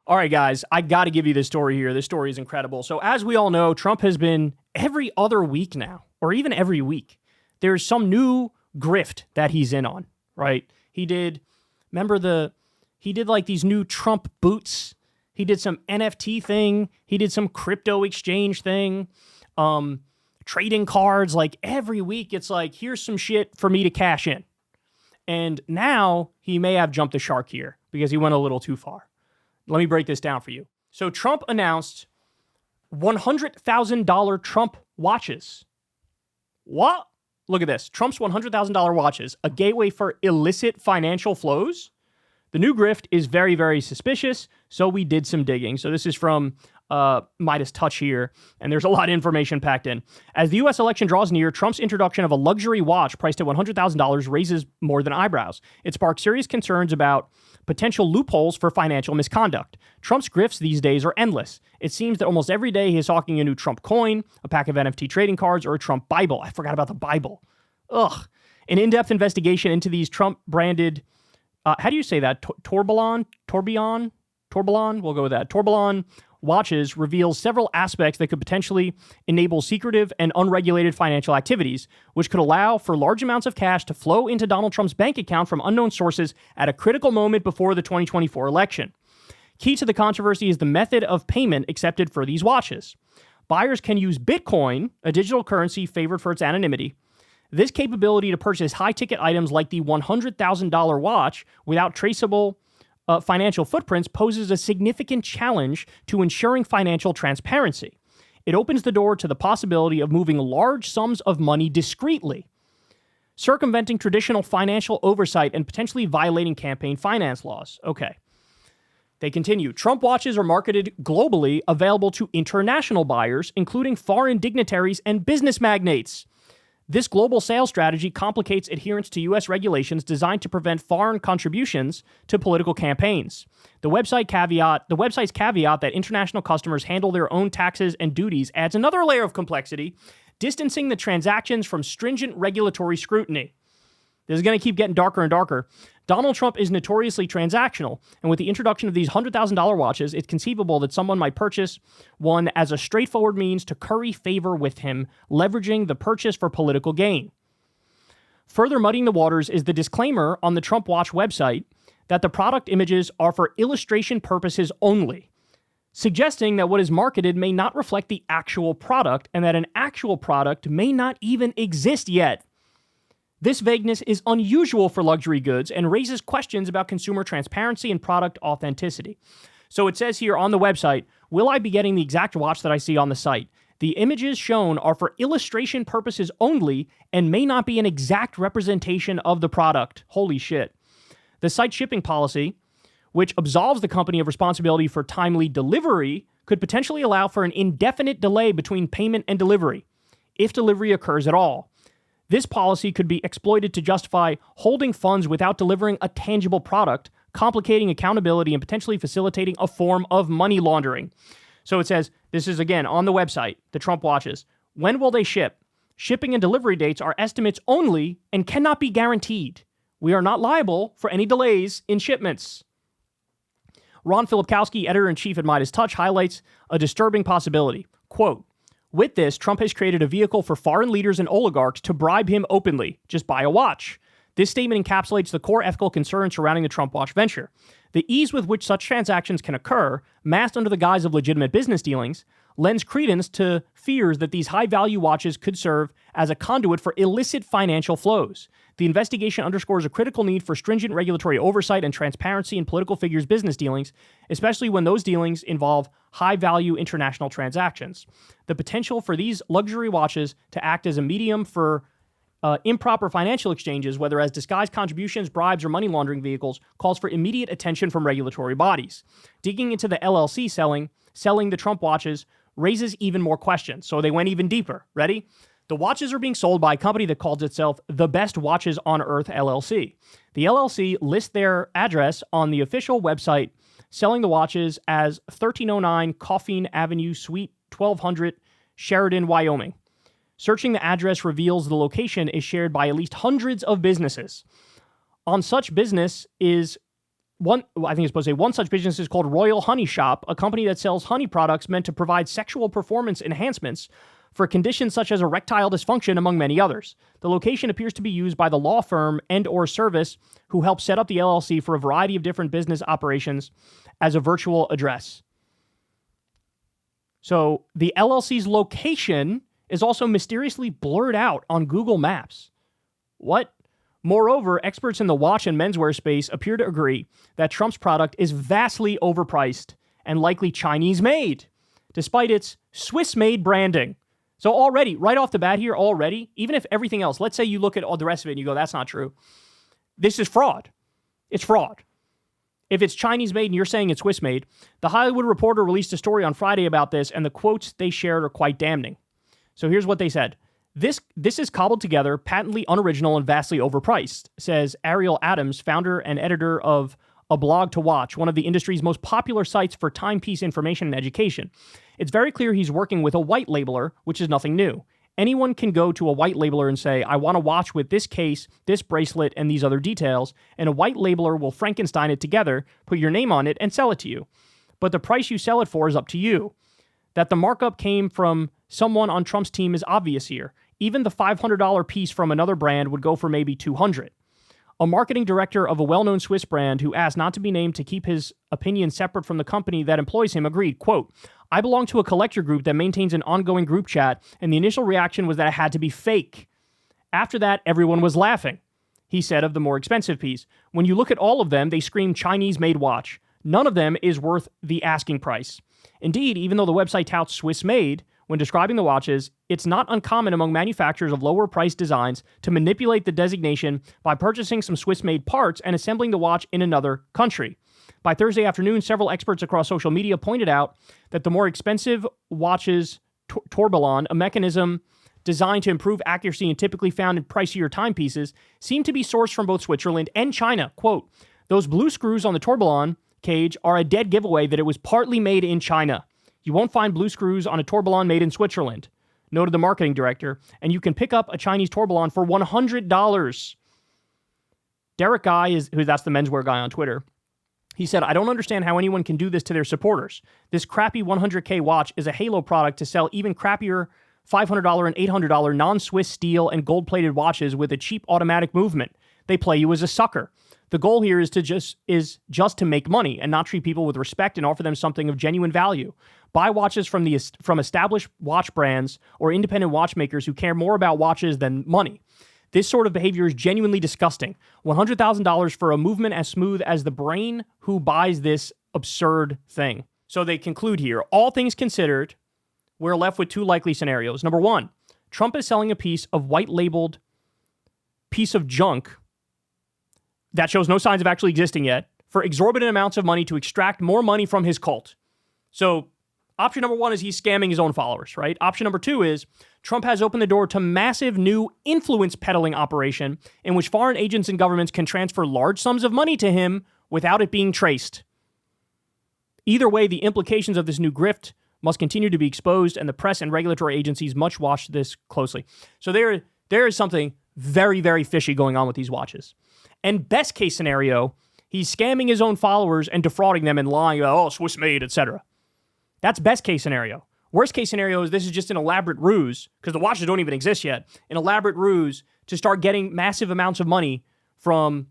All right, guys, I got to give you this story here. This story is incredible. So as we all know, Trump has been every other week now, or even every week, there's some new grift that he's in on, right? He did like these new Trump boots. He did some NFT thing. He did some crypto exchange thing. Trading cards. Like every week, it's like, here's some shit for me to cash in. And now he may have jumped the shark here because he went a little too far. Let me break this down for you. So Trump announced $100,000 Trump watches. What? Look at this. Trump's $100,000 watches, a gateway for illicit financial flows. The new grift is very, very suspicious, so we did some digging. So this is from Midas Touch here, and there's a lot of information packed in. As the U.S. election draws near, Trump's introduction of a luxury watch priced at $100,000 raises more than eyebrows. It sparks serious concerns about potential loopholes for financial misconduct. Trump's grifts these days are endless. It seems that almost every day he's hawking a new Trump coin, a pack of NFT trading cards, or a Trump Bible. I forgot about the Bible. Ugh. An in-depth investigation into these Trump-branded, how do you say that? Tourbillon? We'll go with that. Tourbillon watches reveals several aspects that could potentially enable secretive and unregulated financial activities, which could allow for large amounts of cash to flow into Donald Trump's bank account from unknown sources at a critical moment before the 2024 election. Key to the controversy is the method of payment accepted for these watches. Buyers can use Bitcoin, a digital currency favored for its anonymity. This capability to purchase high-ticket items like the $100,000 watch without traceable financial footprints poses a significant challenge to ensuring financial transparency. It opens the door to the possibility of moving large sums of money discreetly, circumventing traditional financial oversight and potentially violating campaign finance laws. Okay. They continue. Trump watches are marketed globally, available to international buyers, including foreign dignitaries and business magnates. This global sales strategy complicates adherence to U.S. regulations designed to prevent foreign contributions to political campaigns. The website's caveat that international customers handle their own taxes and duties adds another layer of complexity, distancing the transactions from stringent regulatory scrutiny. This is going to keep getting darker and darker. Donald Trump is notoriously transactional, and with the introduction of these $100,000 watches, it's conceivable that someone might purchase one as a straightforward means to curry favor with him, leveraging the purchase for political gain. Further muddying the waters is the disclaimer on the Trump Watch website that the product images are for illustration purposes only, suggesting that what is marketed may not reflect the actual product and that an actual product may not even exist yet. This vagueness is unusual for luxury goods and raises questions about consumer transparency and product authenticity. So it says here on the website, will I be getting the exact watch that I see on the site? The images shown are for illustration purposes only and may not be an exact representation of the product. Holy shit. The site shipping policy, which absolves the company of responsibility for timely delivery, could potentially allow for an indefinite delay between payment and delivery, if delivery occurs at all. This policy could be exploited to justify holding funds without delivering a tangible product, complicating accountability and potentially facilitating a form of money laundering. So it says, this is again on the website, the Trump watches. When will they ship? Shipping and delivery dates are estimates only and cannot be guaranteed. We are not liable for any delays in shipments. Ron Filipkowski, editor-in-chief at Midas Touch, highlights a disturbing possibility. Quote, with this, Trump has created a vehicle for foreign leaders and oligarchs to bribe him openly. Just buy a watch. This statement encapsulates the core ethical concerns surrounding the Trump Watch venture. The ease with which such transactions can occur, masked under the guise of legitimate business dealings, lends credence to fears that these high-value watches could serve as a conduit for illicit financial flows. The investigation underscores a critical need for stringent regulatory oversight and transparency in political figures' business dealings, especially when those dealings involve high-value international transactions. The potential for these luxury watches to act as a medium for improper financial exchanges, whether as disguised contributions, bribes, or money laundering vehicles, calls for immediate attention from regulatory bodies. Digging into the LLC selling the Trump watches raises even more questions. So they went even deeper. Ready? The watches are being sold by a company that calls itself The Best Watches on Earth LLC. The LLC lists their address on the official website, selling the watches as 1309 Coffeen Avenue, Suite 1200, Sheridan, Wyoming. Searching the address reveals the location is shared by at least hundreds of businesses. On such business is I think it's supposed to say one such business is called Royal Honey Shop, a company that sells honey products meant to provide sexual performance enhancements for conditions such as erectile dysfunction, among many others. The location appears to be used by the law firm and/or service who helped set up the LLC for a variety of different business operations as a virtual address. So the LLC's location is also mysteriously blurred out on Google Maps. What? Moreover, experts in the watch and menswear space appear to agree that Trump's product is vastly overpriced and likely Chinese-made, despite its Swiss-made branding. So already, right off the bat here, even if everything else, let's say you look at all the rest of it and you go, that's not true. This is fraud. It's fraud. If it's Chinese-made and you're saying it's Swiss-made, The Hollywood Reporter released a story on Friday about this, and the quotes they shared are quite damning. So here's what they said. This is cobbled together, patently unoriginal, and vastly overpriced, says Ariel Adams, founder and editor of A Blog to Watch, one of the industry's most popular sites for timepiece information and education. It's very clear he's working with a white labeler, which is nothing new. Anyone can go to a white labeler and say, I want a watch with this case, this bracelet, and these other details, and a white labeler will Frankenstein it together, put your name on it, and sell it to you. But the price you sell it for is up to you. That the markup came from someone on Trump's team is obvious here. Even the $500 piece from another brand would go for maybe $200. A marketing director of a well-known Swiss brand who asked not to be named to keep his opinion separate from the company that employs him agreed, quote, I belong to a collector group that maintains an ongoing group chat, and the initial reaction was that it had to be fake. After that, everyone was laughing, he said of the more expensive piece. When you look at all of them, they scream Chinese-made watch. None of them is worth the asking price. Indeed, even though the website touts Swiss-made, when describing the watches, it's not uncommon among manufacturers of lower-priced designs to manipulate the designation by purchasing some Swiss-made parts and assembling the watch in another country. By Thursday afternoon, several experts across social media pointed out that the more expensive watches tourbillon, a mechanism designed to improve accuracy and typically found in pricier timepieces, seem to be sourced from both Switzerland and China. Quote, those blue screws on the tourbillon cage are a dead giveaway that it was partly made in China. You won't find blue screws on a tourbillon made in Switzerland, noted the marketing director, and you can pick up a Chinese tourbillon for $100. Derek Guy, that's the menswear guy on Twitter, he said, I don't understand how anyone can do this to their supporters. This crappy $100K watch is a halo product to sell even crappier $500 and $800 non-Swiss steel and gold-plated watches with a cheap automatic movement. They play you as a sucker. The goal here is just to make money and not treat people with respect and offer them something of genuine value. Buy watches from established watch brands or independent watchmakers who care more about watches than money. This sort of behavior is genuinely disgusting. $100,000 for a movement as smooth as the brain who buys this absurd thing. So they conclude here, all things considered, we're left with two likely scenarios. Number one, Trump is selling a piece of white-labeled piece of junk that shows no signs of actually existing yet for exorbitant amounts of money to extract more money from his cult. So option number one is he's scamming his own followers, right? Option number two is Trump has opened the door to massive new influence peddling operation in which foreign agents and governments can transfer large sums of money to him without it being traced. Either way, the implications of this new grift must continue to be exposed, and the press and regulatory agencies must watch this closely. So there is something very, very fishy going on with these watches. And best case scenario, he's scamming his own followers and defrauding them and lying about, Swiss made, etc. That's best case scenario. Worst case scenario is this is just an elaborate ruse, because the watches don't even exist yet, an elaborate ruse to start getting massive amounts of money from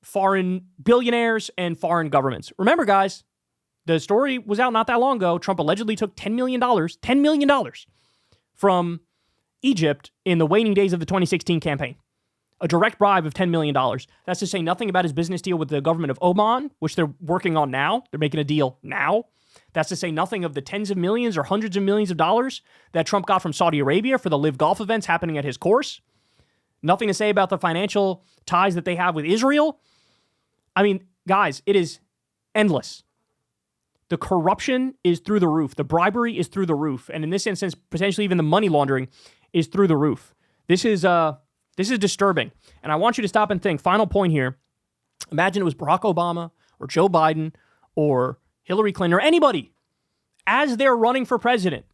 foreign billionaires and foreign governments. Remember, guys, the story was out not that long ago. Trump allegedly took $10 million from Egypt in the waning days of the 2016 campaign. A direct bribe of $10 million. That's to say nothing about his business deal with the government of Oman, which they're working on now. They're making a deal now. That's to say nothing of the tens of millions or hundreds of millions of dollars that Trump got from Saudi Arabia for the live golf events happening at his course. Nothing to say about the financial ties that they have with Israel. I mean, guys, it is endless. The corruption is through the roof. The bribery is through the roof. And in this instance, potentially even the money laundering is through the roof. This is disturbing. And I want you to stop and think. Final point here. Imagine it was Barack Obama or Joe Biden or Hillary Clinton or anybody as they're running for president,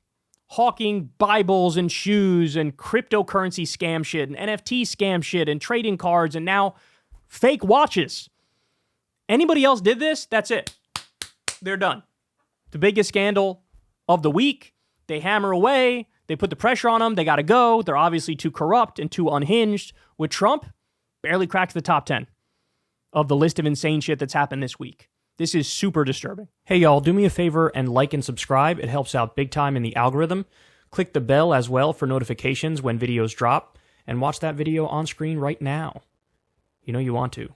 hawking Bibles and shoes and cryptocurrency scam shit and NFT scam shit and trading cards and now fake watches. Anybody else did this, that's it. They're done. The biggest scandal of the week. They hammer away. They put the pressure on them. They got to go. They're obviously too corrupt and too unhinged. With Trump, barely cracked the top 10 of the list of insane shit that's happened this week. This is super disturbing. Hey, y'all, do me a favor and like and subscribe. It helps out big time in the algorithm. Click the bell as well for notifications when videos drop. And watch that video on screen right now. You know you want to.